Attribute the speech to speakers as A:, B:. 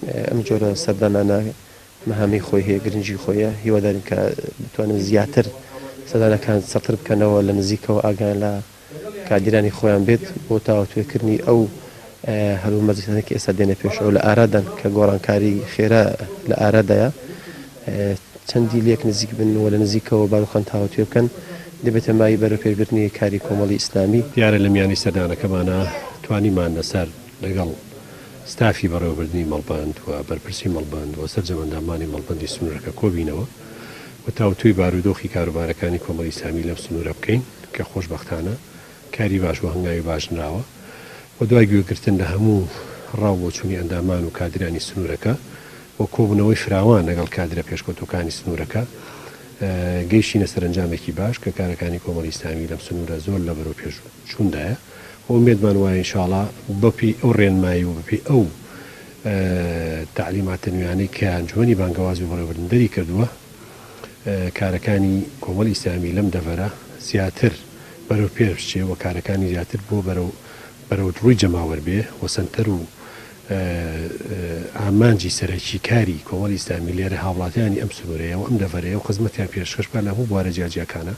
A: ئەم جۆرە سەردانانە مەهامی خۆی هەیە گرنگی خۆیە هیوادارین کە بتوانن زیاتر سەردانەکان سەرتر بکەنەوە لە نزیکەوە ئاگان لە کادیرانی خۆیان بێت بۆ تاوەتوێکردنی ئەو هەلو مەزیدانێکی ئێستا دێنە پێشەوە لە ئارادان کە گۆڕانکاری خێرا لە ئارادایە چەندی لێک نزیک بنەوە لە نزیکەوە باوخان تاوەتوێ بکەن دەبێتە مای بەرەپێبردنی کاری کۆمەڵی ئیسلامی
B: دیارە لە میانی سەردانەکەمانە توانیمان لەسەر لەگەڵ ستافی بەڕێوەبردننی مەڵبند و بەرپرسی مەڵبند و سەرجەمەندامانی مەڵبندی سنوورەکە کۆبینەوە و تاوتوی بارودۆخی کاروبارەکانی کۆمەڵی ئیسلامی لەم سنوورە بکەین کە خۆشبەختانە کاری باش و هەنگاوی باشنراوە و دوای گوێگرتن لە هەموو ڕاو بۆ چوونی ئەندامان و کادرانی سنوورەکە و کۆبوونەوەی فراوان لەگەڵ کادرە پێشکەوتوەکانی سنوورەکە گەیشتینە سەرنجامێکی باش کە کارەکانی کۆمەڵی ئیسلامی لەم سنوورە زۆر لە بەرەو پێش چووندایە و ئومێدمان وایە ئینشاڵڵا بەپی ئەو ڕێنمایی و بەپی ئەو تعلیماتە نوێیانەی کە ئەنجومەنی بانگەواز و بەڕێوەبردن دەری کردووە کارەکانی کۆمەڵی ئیسلامی لەم دەڤەرە زیاتر بەرەو پێش بچێ و کارەکانی زیاتر بۆ بەرەو ڕووی جەماوەەر بێ و سنتەر و ئامانجی سەرەکی کاری کۆمەڵی ئیسلامی لێرە هاوڵاتیانی ئەم سنوورەیە و ئەم دەڤەرەیە و خزمەتیان پێشکەش بە لە هەموو بوارە جیاجیەکانە